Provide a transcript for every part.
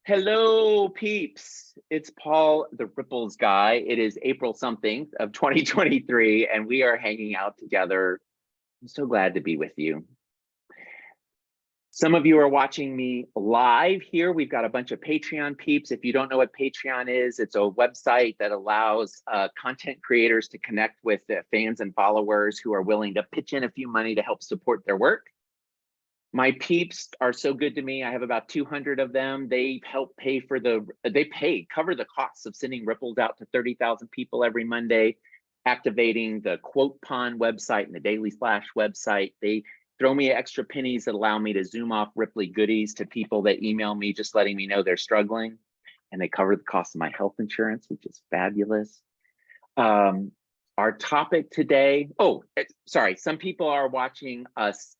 Hello, peeps. It's Paul, the Ripples guy. It is April something of 2023, and we are hanging out together. I'm so glad to be with you. Some of you are watching me live here. We've got a bunch of Patreon peeps. If you don't know what Patreon is, it's a website that allows content creators to connect with fans and followers who are willing to pitch in a few money to help support their work. My peeps are so good to me. I have about 200 of them. They help pay for cover the costs of sending ripples out to 30,000 people every Monday, activating the Quote Pond website and the Daily Flash website. They throw me extra pennies that allow me to zoom off Ripley goodies to people that email me, just letting me know they're struggling. And they cover the cost of my health insurance, which is fabulous. Our topic today, some people are watching us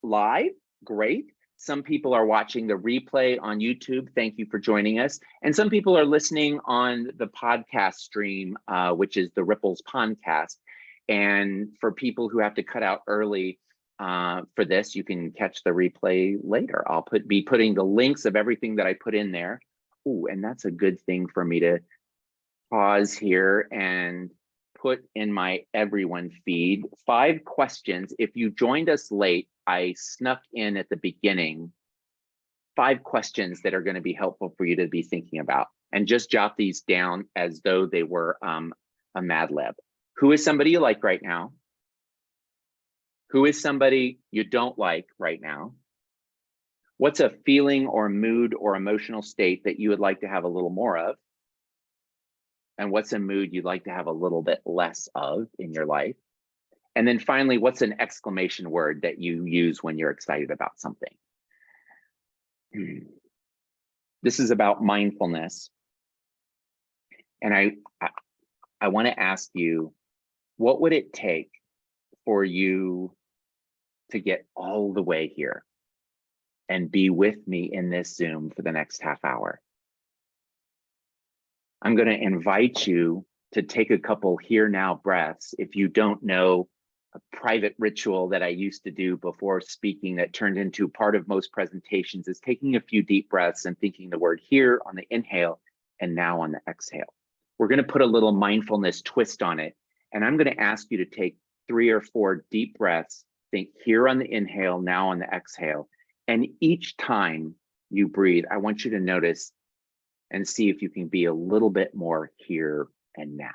live. Great. Some people are watching the replay on YouTube. Thank you for joining us. And some people are listening on the podcast stream, which is the Ripples Pondcast. And for people who have to cut out early for this, you can catch the replay later. I'll be putting the links of everything that I put in there. Ooh, and that's a good thing for me to pause here and put in my everyone feed 5 questions. If you joined us late, I snuck in at the beginning 5 questions that are going to be helpful for you to be thinking about, and just jot these down as though they were a Mad Lib. Who is somebody you like right now? Who is somebody you don't like right now? What's a feeling or mood or emotional state that you would like to have a little more of? And what's a mood you'd like to have a little bit less of in your life? And then finally, what's an exclamation word that you use when you're excited about something? This is about mindfulness. And I want to ask you, what would it take for you to get all the way here and be with me in this Zoom for the next half hour? I'm going to invite you to take a couple here now breaths. If you don't know, a private ritual that I used to do before speaking that turned into part of most presentations is taking a few deep breaths and thinking the word here on the inhale and now on the exhale. We're going to put a little mindfulness twist on it. And I'm going to ask you to take 3 or 4 deep breaths, think here on the inhale, now on the exhale. And each time you breathe, I want you to notice and see if you can be a little bit more here and now.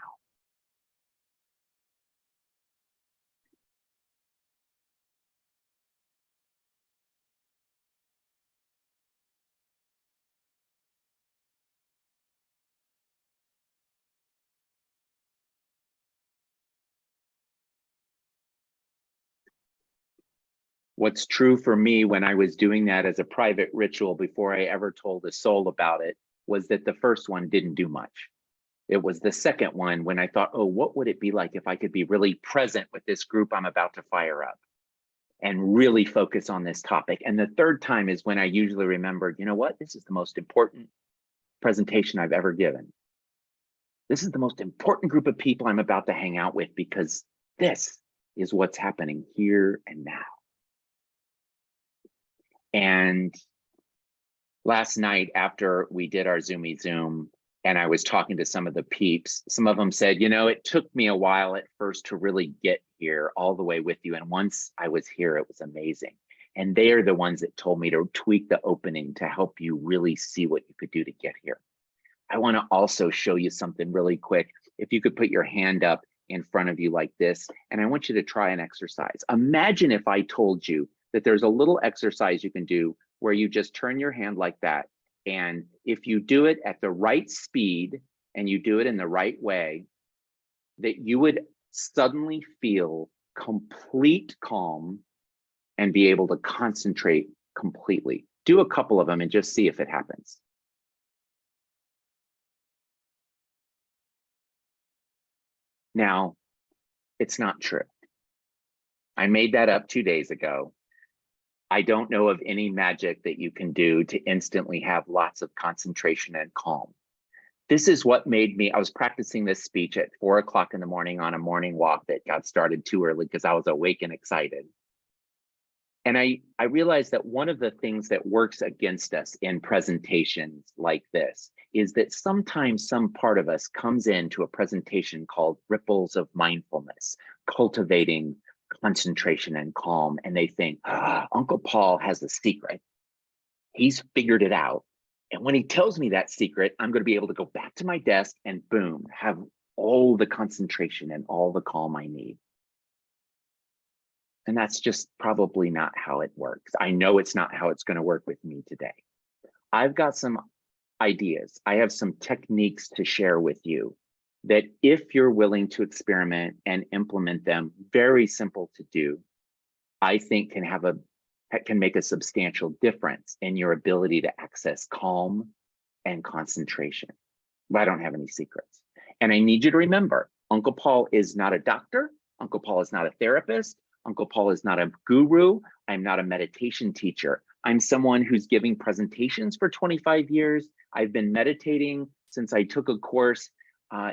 What's true for me when I was doing that as a private ritual before I ever told a soul about it was that the first one didn't do much. It was the second one when I thought, oh, what would it be like if I could be really present with this group I'm about to fire up and really focus on this topic? And the third time is when I usually remembered, you know what? This is the most important presentation I've ever given. This is the most important group of people I'm about to hang out with because this is what's happening here and now. And last night after we did our Zoomy Zoom and I was talking to some of the peeps, some of them said, you know, it took me a while at first to really get here all the way with you. And once I was here, it was amazing. And they are the ones that told me to tweak the opening to help you really see what you could do to get here. I want to also show you something really quick. If you could put your hand up in front of you like this, and I want you to try an exercise. Imagine if I told you that there's a little exercise you can do where you just turn your hand like that. And if you do it at the right speed and you do it in the right way, that you would suddenly feel complete calm and be able to concentrate completely. Do a couple of them and just see if it happens. Now, it's not true. I made that up 2 days ago. I don't know of any magic that you can do to instantly have lots of concentration and calm. This is what made me, I was practicing this speech at 4 o'clock in the morning on a morning walk that got started too early because I was awake and excited. And I realized that one of the things that works against us in presentations like this is that sometimes some part of us comes into a presentation called Ripples of Mindfulness, cultivating concentration and calm. And they think, Uncle Paul has a secret. He's figured it out. And when he tells me that secret, I'm going to be able to go back to my desk and boom, have all the concentration and all the calm I need. And that's just probably not how it works. I know it's not how it's going to work with me today. I've got some ideas. I have some techniques to share with you that if you're willing to experiment and implement them, very simple to do, I think can make a substantial difference in your ability to access calm and concentration. But I don't have any secrets. And I need you to remember, Uncle Paul is not a doctor. Uncle Paul is not a therapist. Uncle Paul is not a guru. I'm not a meditation teacher. I'm someone who's giving presentations for 25 years. I've been meditating since I took a course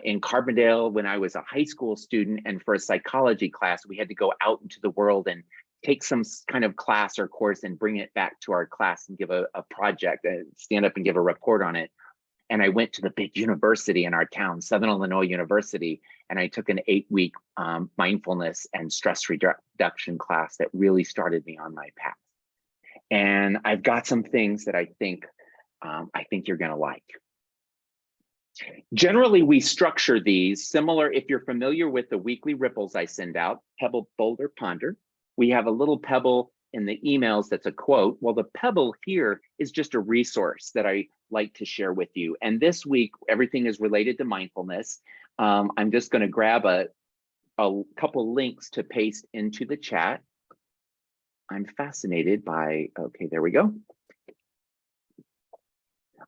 in Carbondale when I was a high school student, and for a psychology class, we had to go out into the world and take some kind of class or course and bring it back to our class and give a project, stand up and give a report on it. And I went to the big university in our town, Southern Illinois University, and I took an 8-week mindfulness and stress reduction class that really started me on my path. And I've got some things that I think you're gonna like. Generally, we structure these similar. If you're familiar with the weekly ripples I send out, Pebble, Boulder, Ponder, we have a little pebble in the emails that's a quote. Well, the pebble here is just a resource that I like to share with you. And this week, everything is related to mindfulness. I'm just going to grab a couple links to paste into the chat. I'm fascinated by, okay, there we go.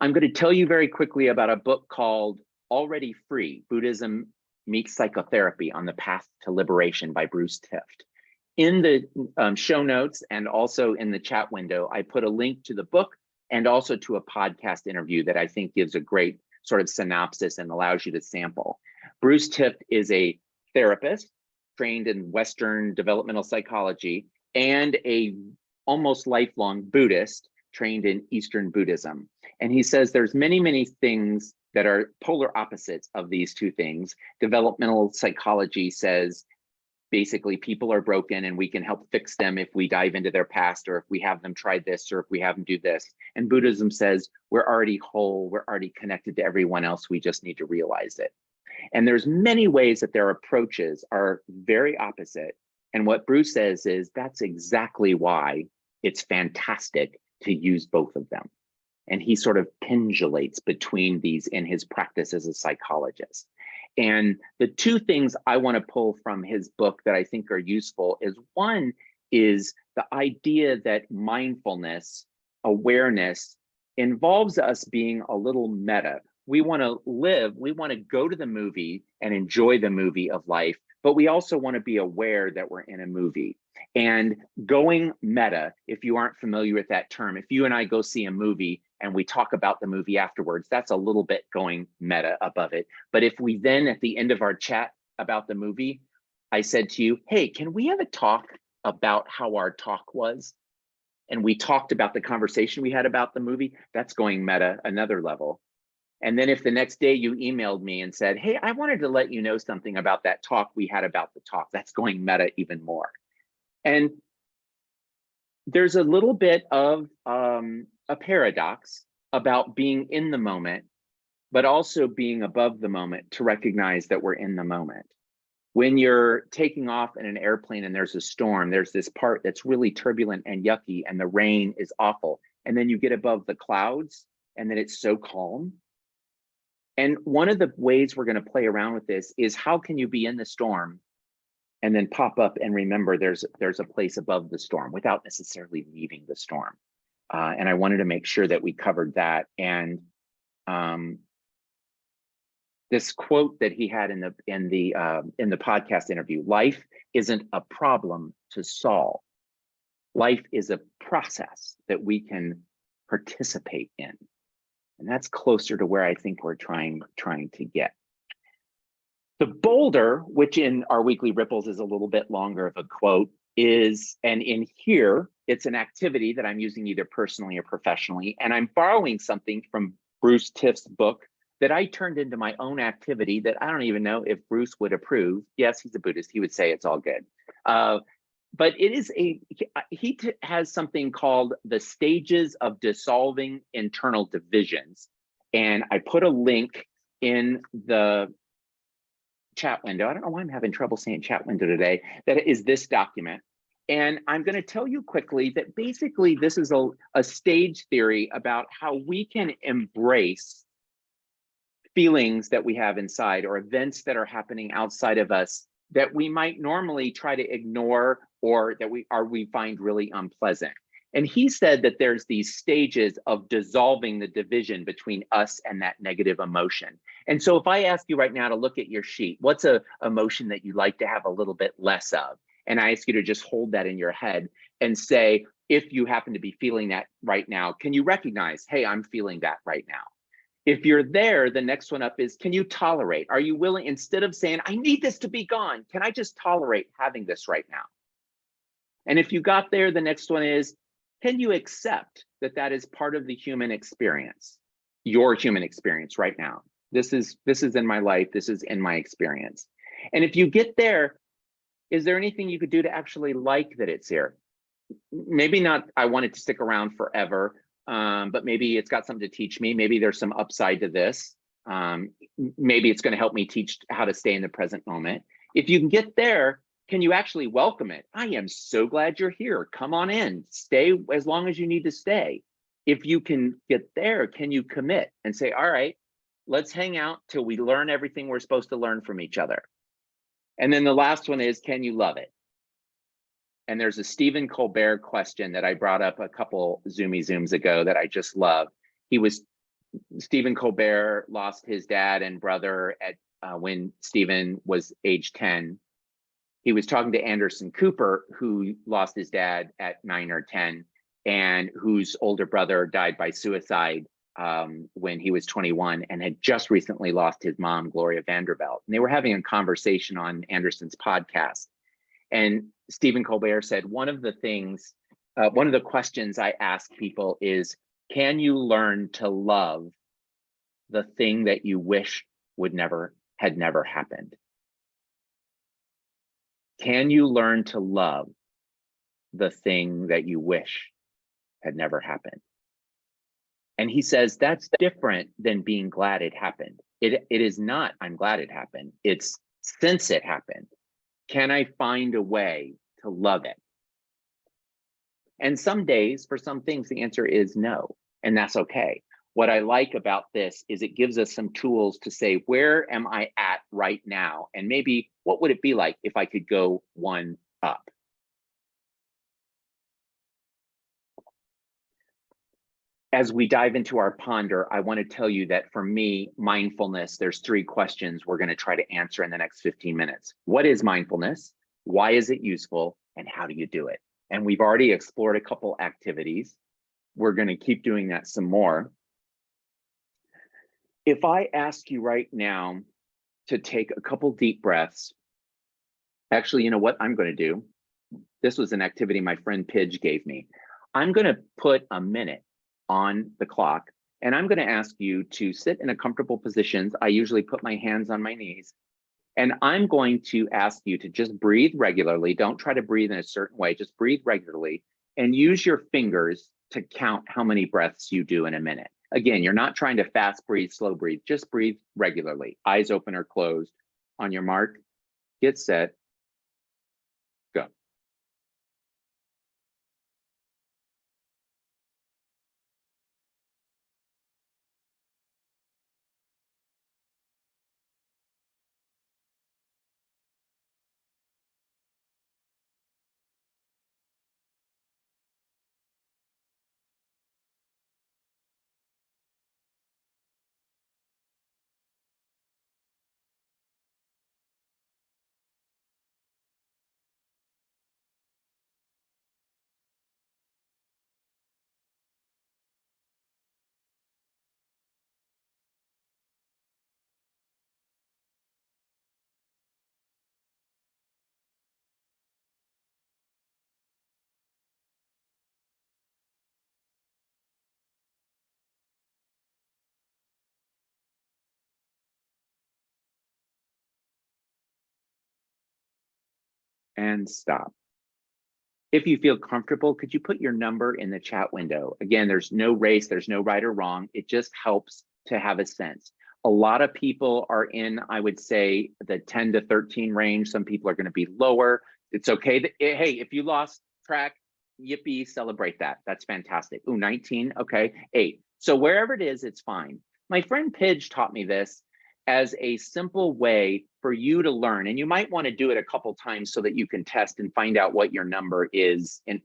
I'm going to tell you very quickly about a book called Already Free, Buddhism Meets Psychotherapy on the Path to Liberation by Bruce Tift. In the show notes and also in the chat window, I put a link to the book and also to a podcast interview that I think gives a great sort of synopsis and allows you to sample. Bruce Tift is a therapist trained in Western developmental psychology and a almost lifelong Buddhist trained in Eastern Buddhism. And he says there's many, many things that are polar opposites of these two things. Developmental psychology says basically people are broken and we can help fix them if we dive into their past, or if we have them try this, or if we have them do this. And Buddhism says we're already whole, we're already connected to everyone else, we just need to realize it. And there's many ways that their approaches are very opposite. And what Bruce says is that's exactly why it's fantastic to use both of them. And he sort of pendulates between these in his practice as a psychologist. And the two things I want to pull from his book that I think are useful is, one is the idea that mindfulness, awareness, involves us being a little meta. We want to live, we want to go to the movie and enjoy the movie of life, but we also want to be aware that we're in a movie. And going meta, if you aren't familiar with that term, if you and I go see a movie and we talk about the movie afterwards, that's a little bit going meta above it. But if we then at the end of our chat about the movie, I said to you, hey, can we have a talk about how our talk was? And we talked about the conversation we had about the movie, that's going meta another level. And then if the next day you emailed me and said, hey, I wanted to let you know something about that talk we had about the talk, that's going meta even more. And there's a little bit of a paradox about being in the moment, but also being above the moment to recognize that we're in the moment. When you're taking off in an airplane and there's a storm, there's this part that's really turbulent and yucky and the rain is awful. And then you get above the clouds and then it's so calm. And one of the ways we're going to play around with this is how can you be in the storm and then pop up and remember there's a place above the storm without necessarily leaving the storm. And I wanted to make sure that we covered that. And this quote that he had in the podcast interview: life isn't a problem to solve. Life is a process that we can participate in. And that's closer to where I think we're trying to get. The boulder, which in our weekly ripples is a little bit longer of a quote, is, and in here, it's an activity that I'm using either personally or professionally, and I'm borrowing something from Bruce Tift's book that I turned into my own activity that I don't even know if Bruce would approve. Yes, he's a Buddhist. He would say it's all good. But it is he has something called the stages of dissolving internal divisions. And I put a link in the chat window. I don't know why I'm having trouble saying chat window today. That is this document. And I'm going to tell you quickly that basically this is a stage theory about how we can embrace feelings that we have inside or events that are happening outside of us that we might normally try to ignore or that we find really unpleasant. And he said that there's these stages of dissolving the division between us and that negative emotion. And so if I ask you right now to look at your sheet, what's a emotion that you'd like to have a little bit less of? And I ask you to just hold that in your head and say, if you happen to be feeling that right now, can you recognize, hey, I'm feeling that right now? If you're there, the next one up is, can you tolerate? Are you willing, instead of saying, I need this to be gone, can I just tolerate having this right now? And if you got there, the next one is, can you accept that that is part of the human experience, your human experience right now? This is in my life, this is in my experience. And if you get there, is there anything you could do to actually like that it's here? Maybe not, I want it to stick around forever, but maybe it's got something to teach me. Maybe there's some upside to this. Maybe it's going to help me teach how to stay in the present moment. If you can get there, can you actually welcome it? I am so glad you're here. Come on in, stay as long as you need to stay. If you can get there, can you commit and say, all right, let's hang out till we learn everything we're supposed to learn from each other? And then the last one is, can you love it? And there's a Stephen Colbert question that I brought up a couple Zooms ago that I just love. Stephen Colbert lost his dad and brother at when Stephen was age 10. He was talking to Anderson Cooper, who lost his dad at 9 or 10, and whose older brother died by suicide when he was 21 and had just recently lost his mom, Gloria Vanderbilt. And they were having a conversation on Anderson's podcast. And Stephen Colbert said, one of the questions I ask people is, can you learn to love the thing that you wish had never happened? Can you learn to love the thing that you wish had never happened? And he says, that's different than being glad it happened. It is not, I'm glad it happened. It's since it happened, can I find a way to love it? And some days, for some things, the answer is no, and that's okay. What I like about this is it gives us some tools to say, where am I at right now? And maybe what would it be like if I could go one up? As we dive into our ponder, I want to tell you that for me, mindfulness, there's 3 questions we're going to try to answer in the next 15 minutes. What is mindfulness? Why is it useful? And how do you do it? And we've already explored a couple activities. We're going to keep doing that some more. If I ask you right now to take a couple deep breaths, actually, you know what I'm going to do? This was an activity my friend Pidge gave me. I'm going to put a minute on the clock, and I'm going to ask you to sit in a comfortable position. I usually put my hands on my knees, and I'm going to ask you to just breathe regularly. Don't try to breathe in a certain way, just breathe regularly and use your fingers to count how many breaths you do in a minute. Again, you're not trying to fast breathe, slow breathe, just breathe regularly. Eyes open or closed. On your mark, get set, go. and stop. If you feel comfortable, could you put your number in the chat window? Again, there's no race, there's no right or wrong. It just helps to have a sense. A lot of people are in, I would say, the 10 to 13 range. Some people are going to be lower. It's okay. Hey, if you lost track, yippee, celebrate that. That's fantastic. Ooh, 19, okay, 8. So wherever it is, it's fine. My friend Pidge taught me this as a simple way for you to learn. And you might want to do it a couple times so that you can test and find out what your number is and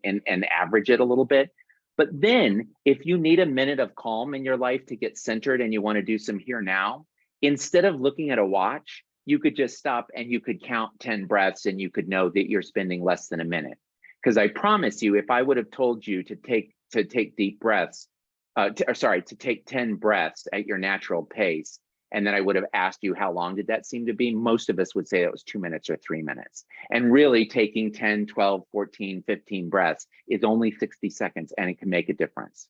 average it a little bit. But then if you need a minute of calm in your life to get centered and you want to do some here now, instead of looking at a watch, you could just stop and you could count 10 breaths and you could know that you're spending less than a minute. Because I promise you, if I would have told you to take deep breaths, to take 10 breaths at your natural pace, and then I would have asked you how long did that seem to be, most of us would say it was 2 minutes or 3 minutes. And really taking 10, 12, 14, 15 breaths is only 60 seconds and it can make a difference.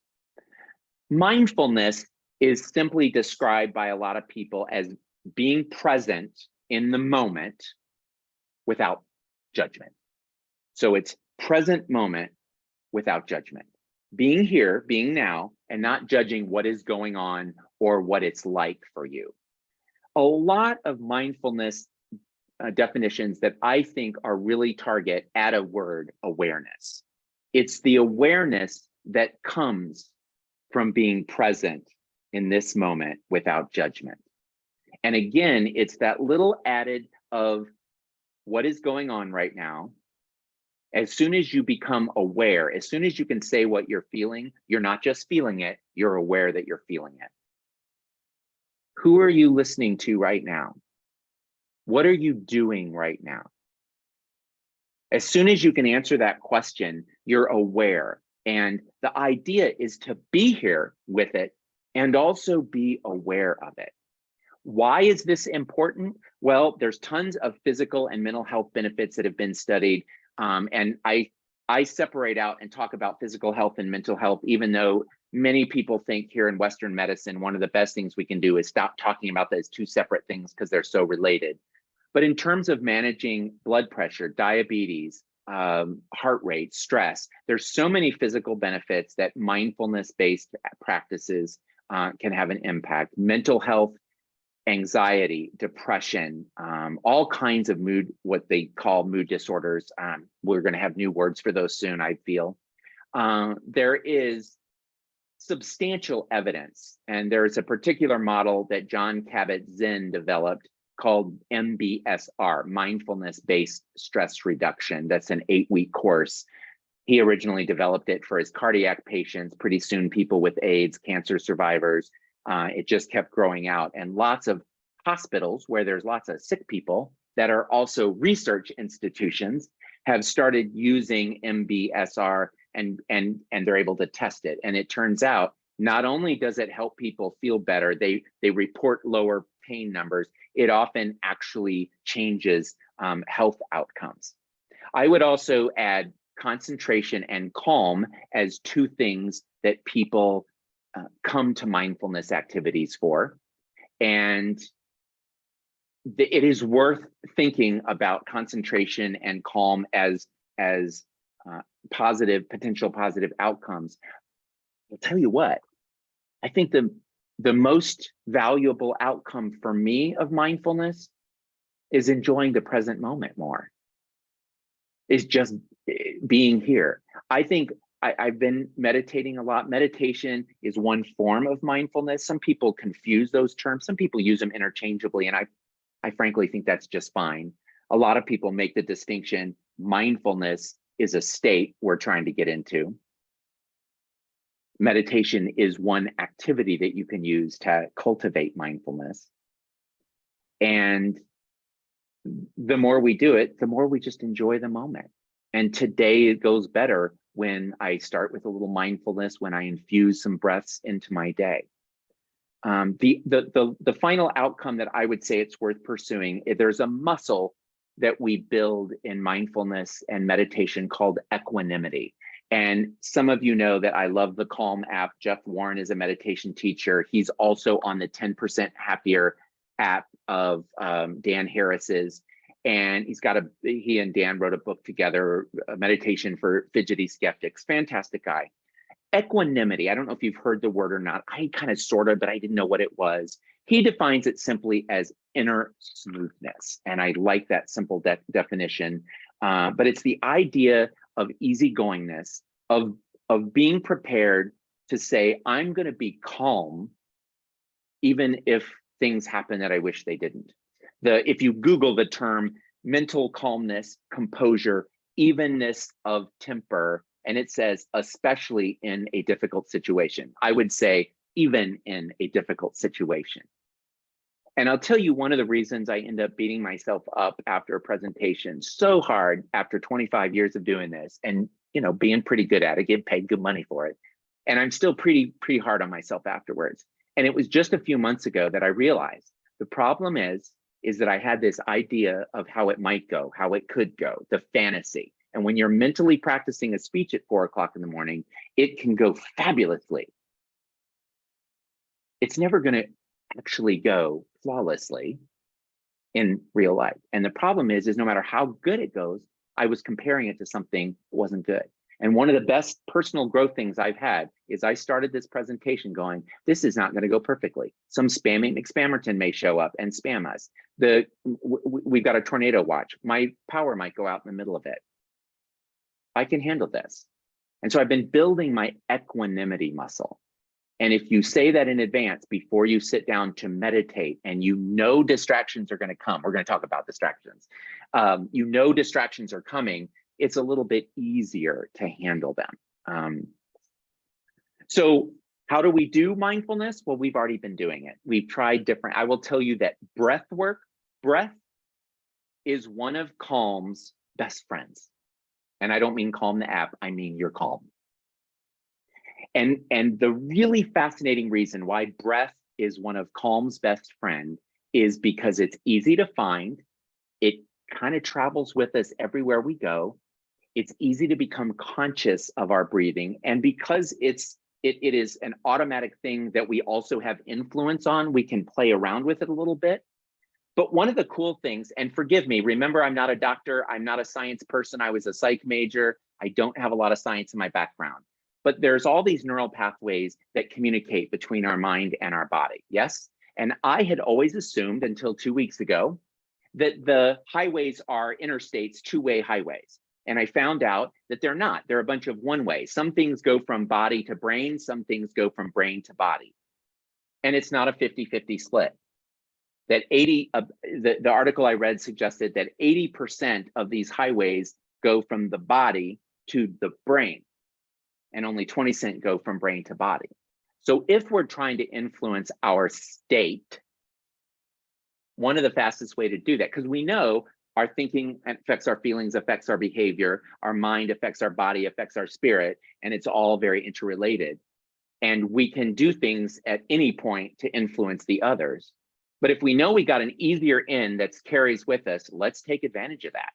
Mindfulness is simply described by a lot of people as being present in the moment without judgment. So it's present moment without judgment. Being here, being now, and not judging what is going on or what it's like for you. A lot of mindfulness definitions that I think are really target at a word, awareness. It's the awareness that comes from being present in this moment without judgment. And again, it's that little added of what is going on right now. As soon as you become aware, as soon as you can say what you're feeling, you're not just feeling it, you're aware that you're feeling it. Who are you listening to right now? What are you doing right now? As soon as you can answer that question, you're aware. And the idea is to be here with it and also be aware of it. Why is this important? Well, there's tons of physical and mental health benefits that have been studied. And I separate out and talk about physical health and mental health, even though many people think here in Western medicine, one of the best things we can do is stop talking about those two separate things because they're so related. But in terms of managing blood pressure, diabetes, heart rate, stress, there's so many physical benefits that mindfulness-based practices can have an impact. Mental health, anxiety, depression, all kinds of mood, what they call mood disorders. We're going to have new words for those soon, I feel. There is substantial evidence, and there's a particular model that Jon Kabat-Zinn developed called MBSR, Mindfulness-Based Stress Reduction. That's an 8-week course. He originally developed it for his cardiac patients, pretty soon people with AIDS, cancer survivors. It just kept growing out, and lots of hospitals where there's lots of sick people that are also research institutions have started using MBSR and they're able to test it. And it turns out not only does it help people feel better, they report lower pain numbers, it often actually changes health outcomes. I would also add concentration and calm as two things that people come to mindfulness activities for. And it is worth thinking about concentration and calm as potential positive outcomes. I'll tell you what, I think the most valuable outcome for me of mindfulness is enjoying the present moment more, is just being here. I think I've been meditating a lot. Meditation is one form of mindfulness. Some people confuse those terms. Some people use them interchangeably, and I frankly think that's just fine. A lot of people make the distinction, mindfulness is a state we're trying to get into. Meditation is one activity that you can use to cultivate mindfulness. And the more we do it, the more we just enjoy the moment. And today it goes better when I start with a little mindfulness, when I infuse some breaths into my day. The final outcome that I would say it's worth pursuing, there's a muscle that we build in mindfulness and meditation called equanimity. And some of you know that I love the Calm app. Jeff Warren is a meditation teacher. He's also on the 10% Happier app of Dan Harris's. And he and Dan wrote a book together, a meditation for fidgety skeptics. Fantastic guy. Equanimity, I don't know if you've heard the word or not. I kind of sort of, but I didn't know what it was. He defines it simply as inner smoothness. And I like that simple definition. But it's the idea of easygoingness, of being prepared to say, I'm going to be calm, even if things happen that I wish they didn't. If you Google the term mental calmness, composure, evenness of temper, and it says, especially in a difficult situation, I would say, even in a difficult situation. And I'll tell you one of the reasons I end up beating myself up after a presentation so hard after 25 years of doing this and, you know, being pretty good at it, get paid good money for it. And I'm still pretty hard on myself afterwards. And it was just a few months ago that I realized the problem is that I had this idea of how it might go, how it could go, the fantasy. And when you're mentally practicing a speech at 4 o'clock in the morning, it can go fabulously. It's never going to actually go flawlessly in real life. And the problem is no matter how good it goes, I was comparing it to something that wasn't good. And one of the best personal growth things I've had is I started this presentation going, this is not going to go perfectly. Some spamming McSpammerton may show up and spam us. We've got a tornado watch. My power might go out in the middle of it. I can handle this. And so I've been building my equanimity muscle. And if you say that in advance before you sit down to meditate and you know distractions are going to come, we're going to talk about distractions. You know distractions are coming, it's a little bit easier to handle them. So how do we do mindfulness? Well, we've already been doing it. We've tried different, I will tell you that breath is one of Calm's best friends. And I don't mean Calm the app, I mean your Calm. And the really fascinating reason why breath is one of Calm's best friend is because it's easy to find. It kind of travels with us everywhere we go. It's easy to become conscious of our breathing. And because it is an automatic thing that we also have influence on, we can play around with it a little bit. But one of the cool things, and forgive me, remember, I'm not a doctor, I'm not a science person, I was a psych major, I don't have a lot of science in my background. But there's all these neural pathways that communicate between our mind and our body, yes? And I had always assumed until 2 weeks ago that the highways are interstates, two-way highways. And I found out that they're not. They're a bunch of one-way. Some things go from body to brain, some things go from brain to body. And it's not a 50-50 split. That the article I read suggested that 80% of these highways go from the body to the brain, and only 20% go from brain to body. So if we're trying to influence our state, one of the fastest way to do that, because we know our thinking affects our feelings, affects our behavior, our mind affects our body, affects our spirit, and it's all very interrelated. And we can do things at any point to influence the others. But if we know we got an easier in that carries with us, let's take advantage of that.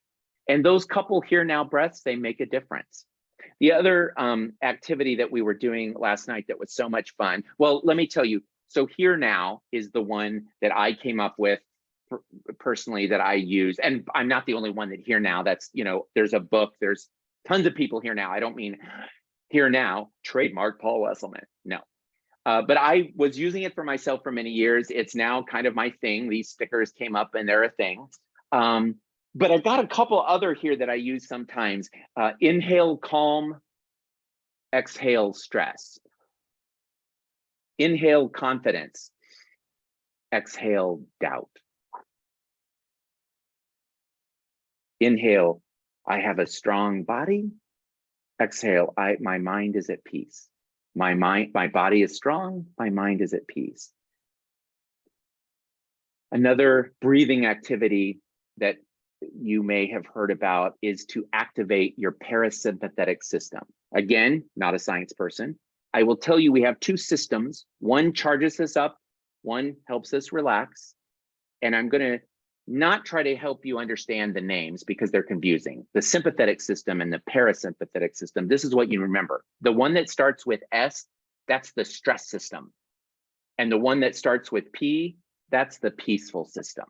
And those couple here now breaths, they make a difference. The other activity that we were doing last night that was so much fun, well, let me tell you, so here now is the one that I came up with personally that I use, and I'm not the only one that here now, that's, you know, there's a book, there's tons of people here now. I don't mean here now, trademark Paul Wesselman, no. But I was using it for myself for many years. It's now kind of my thing. These stickers came up and they're a thing. But I've got a couple other here that I use sometimes. Inhale, calm, exhale, stress. Inhale, confidence. Exhale, doubt. Inhale, I have a strong body. Exhale, my mind is at peace. My body is strong, my mind is at peace. Another breathing activity that you may have heard about is to activate your parasympathetic system. Again, not a science person. I will tell you we have two systems. One charges us up, one helps us relax. And I'm gonna not try to help you understand the names because they're confusing. The sympathetic system and the parasympathetic system, this is what you remember. The one that starts with S, that's the stress system. And the one that starts with P, that's the peaceful system.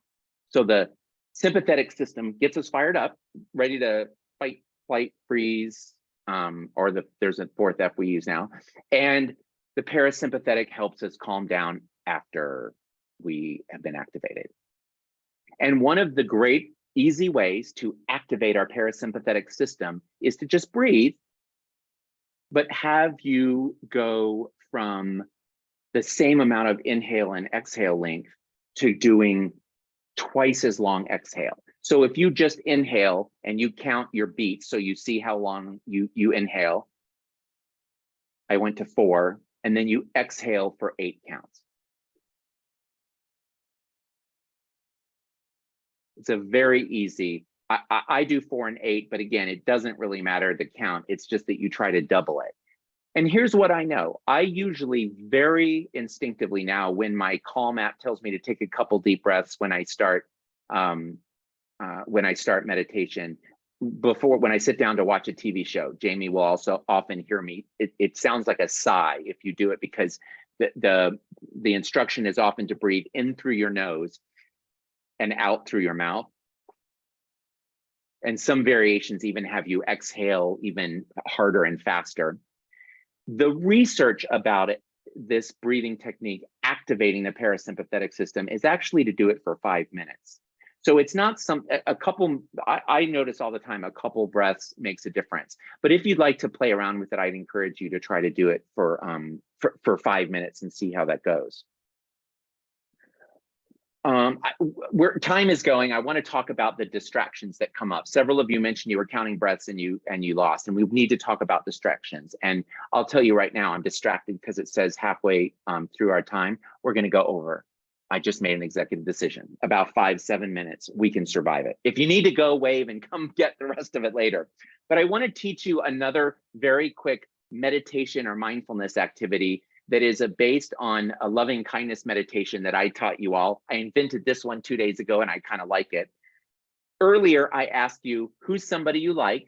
So the Sympathetic system gets us fired up, ready to fight, flight, freeze, or there's a fourth F we use now. And the parasympathetic helps us calm down after we have been activated. And one of the great easy ways to activate our parasympathetic system is to just breathe, but have you go from the same amount of inhale and exhale length to doing twice as long exhale. So if you just inhale and you count your beats, so you see how long you inhale, I went to 4, and then you exhale for 8 counts. It's a very easy, I do 4 and 8, but again, it doesn't really matter the count. It's just that you try to double it. And here's what I know. I usually very instinctively now, when my Calm app tells me to take a couple deep breaths when I start meditation, when I sit down to watch a TV show, Jamie will also often hear me. It sounds like a sigh if you do it, because the instruction is often to breathe in through your nose and out through your mouth. And some variations even have you exhale even harder and faster. The research about it, this breathing technique, activating the parasympathetic system, is actually to do it for 5 minutes. So it's not I notice all the time, a couple breaths makes a difference. But if you'd like to play around with it, I'd encourage you to try to do it for 5 minutes and see how that goes. Where time is going, I want to talk about the distractions that come up. Several of you mentioned you were counting breaths and you lost, and we need to talk about distractions. And I'll tell you right now, I'm distracted because it says halfway through our time, we're going to go over. I just made an executive decision. About 5-7 minutes, we can survive it. If you need to go, wave and come get the rest of it later. But I want to teach you another very quick meditation or mindfulness activity that is based on a loving kindness meditation that I taught you all. I invented this one 2 days ago and I kind of like it. Earlier, I asked you, who's somebody you like?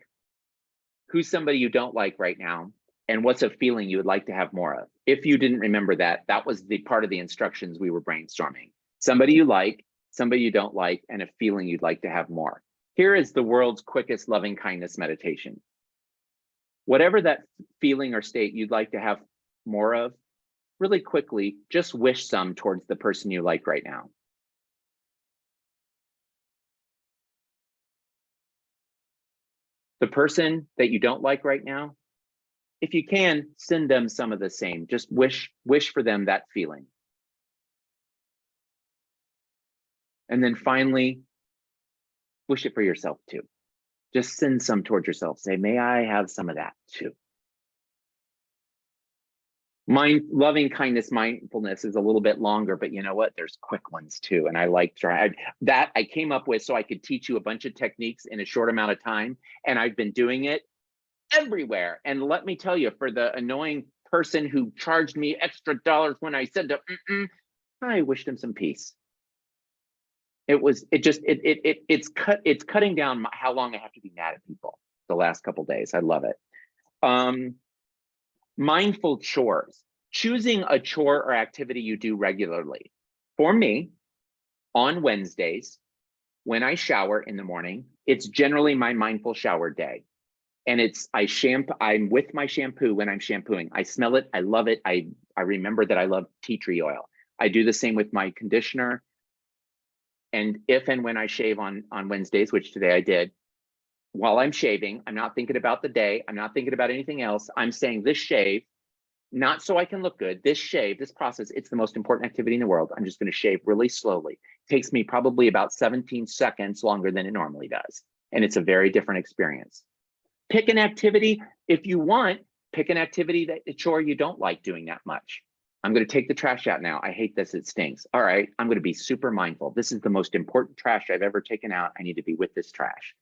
Who's somebody you don't like right now? And what's a feeling you would like to have more of? If you didn't remember that, that was the part of the instructions we were brainstorming. Somebody you like, somebody you don't like, and a feeling you'd like to have more. Here is the world's quickest loving kindness meditation. Whatever that feeling or state you'd like to have more of, really quickly, just wish some towards the person you like right now. The person that you don't like right now, if you can, send them some of the same. Just wish for them that feeling. And then finally, wish it for yourself too. Just send some towards yourself. Say, may I have some of that too. Loving kindness mindfulness is a little bit longer, but you know what? There's quick ones too. And I like that I came up with so I could teach you a bunch of techniques in a short amount of time. And I've been doing it everywhere. And let me tell you, for the annoying person who charged me extra dollars when I said to, I wished him some peace. It's cutting down how long I have to be mad at people the last couple of days. I love it. Mindful chores, choosing a chore or activity you do regularly. For me, on Wednesdays, when I shower in the morning, it's generally my mindful shower day. And I'm with my shampoo when I'm shampooing. I smell it, I love it. I remember that I love tea tree oil. I do the same with my conditioner. And if and when I shave on Wednesdays, which today I did, while I'm shaving, I'm not thinking about the day. I'm not thinking about anything else. I'm saying this shave, not so I can look good, this shave, this process, it's the most important activity in the world. I'm just going to shave really slowly. It takes me probably about 17 seconds longer than it normally does. And it's a very different experience. Pick an activity. If you want, pick an activity a chore you don't like doing that much. I'm going to take the trash out now. I hate this, it stinks. All right, I'm going to be super mindful. This is the most important trash I've ever taken out. I need to be with this trash.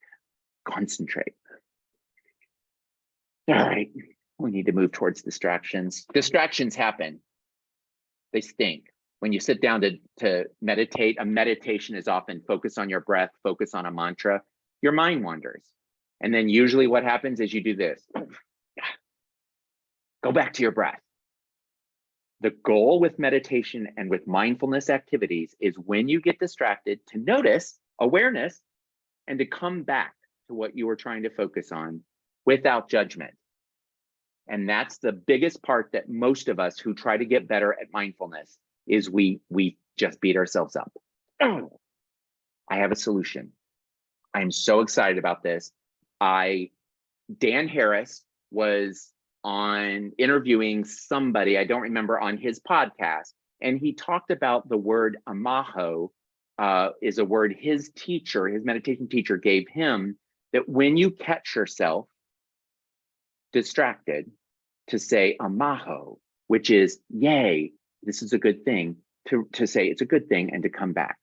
Concentrate. All right, we need to move towards distractions. Distractions happen. They stink. When you sit down to meditate, a meditation is often focus on your breath, focus on a mantra. Your mind wanders. And then usually what happens is you do this. Go back to your breath. The goal with meditation and with mindfulness activities is when you get distracted to notice awareness, and to come back to what you were trying to focus on without judgment. And that's the biggest part that most of us who try to get better at mindfulness is we just beat ourselves up. Oh, I have a solution. I'm so excited about this. Dan Harris was on interviewing somebody, I don't remember, on his podcast, and he talked about the word amaho is a word his teacher, his meditation teacher, gave him, that when you catch yourself distracted, to say amaho, which is yay, this is a good thing, to say it's a good thing and to come back.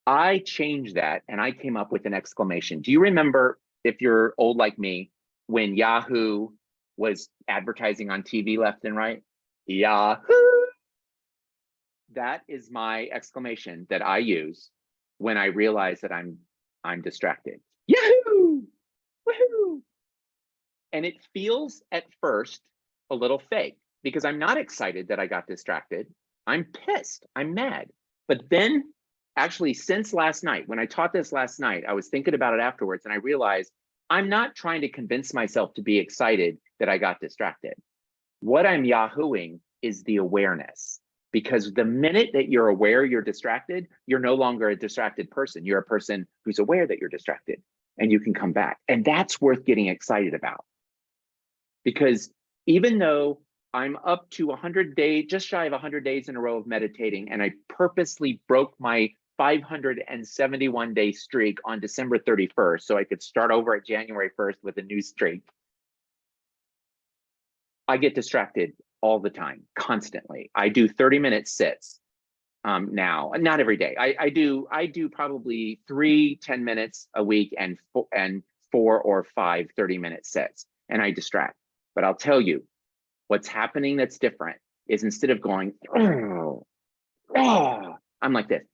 I changed that and I came up with an exclamation. Do you remember, if you're old like me, when Yahoo was advertising on TV left and right? Yahoo! That is my exclamation that I use when I realize that I'm distracted. Yahoo! Woohoo! And it feels at first a little fake because I'm not excited that I got distracted. I'm pissed, I'm mad. But then actually, since last night, when I taught this last night, I was thinking about it afterwards and I realized I'm not trying to convince myself to be excited that I got distracted. What I'm Yahooing is the awareness, because the minute that you're aware you're distracted, you're no longer a distracted person. You're a person who's aware that you're distracted and you can come back. And that's worth getting excited about. Because even though I'm up to 100 days, just shy of 100 days in a row of meditating, and I purposely broke my 571-day streak on December 31st, so I could start over at January 1st with a new streak. I get distracted all the time, constantly. I do 30-minute sits now, not every day. I do probably 3 10 minutes a week and 4 or 5 30-minute sits, and I distract. But I'll tell you, what's happening that's different is instead of going, oh, I'm like this.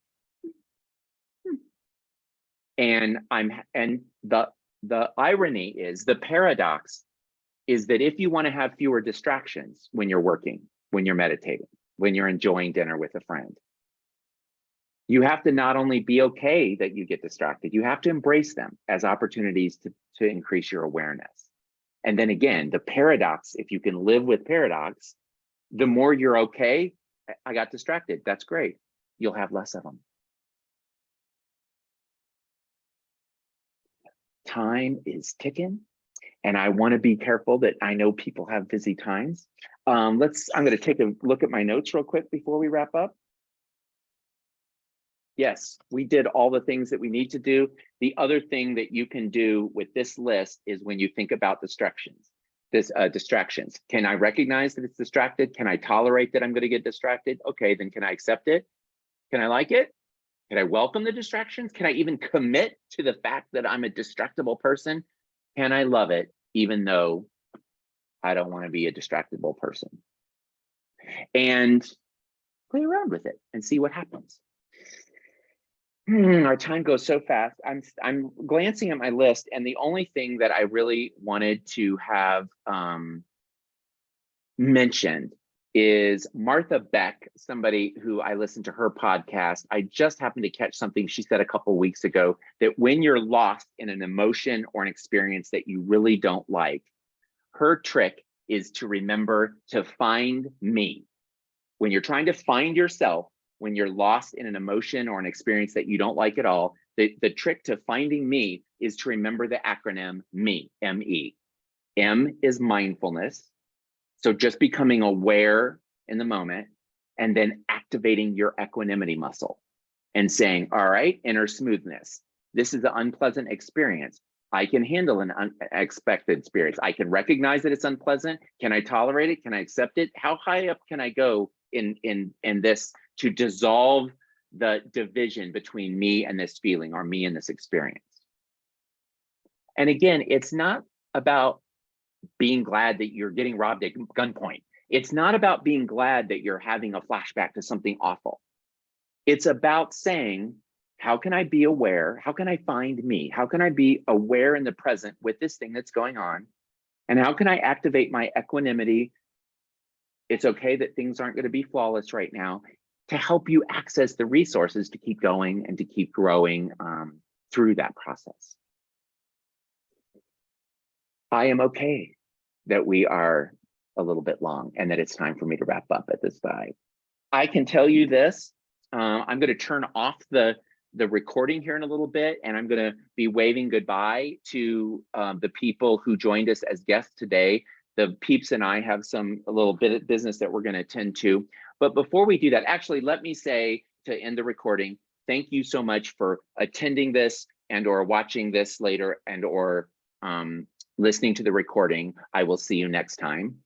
And the irony is, the paradox is that if you want to have fewer distractions when you're working, when you're meditating, when you're enjoying dinner with a friend, you have to not only be okay that you get distracted, you have to embrace them as opportunities to increase your awareness. And then again, the paradox, if you can live with paradox, the more you're okay, I got distracted, that's great. You'll have less of them. Time is ticking, and I want to be careful that I know people have busy times. I'm going to take a look at my notes real quick before we wrap up. Yes, we did all the things that we need to do. The other thing that you can do with this list is when you think about distractions, can I recognize that it's distracted? Can I tolerate that I'm going to get distracted? Okay, then can I accept it? Can I like it? Can I welcome the distractions? Can I even commit to the fact that I'm a distractible person? Can I love it even though I don't want to be a distractible person? And play around with it and see what happens. Our time goes so fast. I'm glancing at my list, and the only thing that I really wanted to have mentioned is Martha Beck, somebody who I listened to her podcast. I just happened to catch something she said a couple weeks ago, that when you're lost in an emotion or an experience that you really don't like, her trick is to remember to find me. When you're trying to find yourself, when you're lost in an emotion or an experience that you don't like at all, the trick to finding me is to remember the acronym ME, M-E. M is mindfulness. So just becoming aware in the moment, and then activating your equanimity muscle and saying, all right, inner smoothness. This is an unpleasant experience. I can handle an unexpected experience. I can recognize that it's unpleasant. Can I tolerate it? Can I accept it? How high up can I go in this to dissolve the division between me and this feeling, or me and this experience? And again, it's not about being glad that you're getting robbed at gunpoint. It's not about being glad that you're having a flashback to something awful. It's about saying, how can I be aware? How can I find me? How can I be aware in the present with this thing that's going on? And how can I activate my equanimity? It's okay that things aren't going to be flawless right now. to help you access the resources to keep going and to keep growing through that process. I am okay that we are a little bit long and that it's time for me to wrap up at this time. I can tell you this, I'm going to turn off the recording here in a little bit, and I'm going to be waving goodbye to the people who joined us as guests today. The peeps and I have a little bit of business that we're going to attend to. But before we do that, actually, let me say, to end the recording, thank you so much for attending this and or watching this later and or listening to the recording. I will see you next time.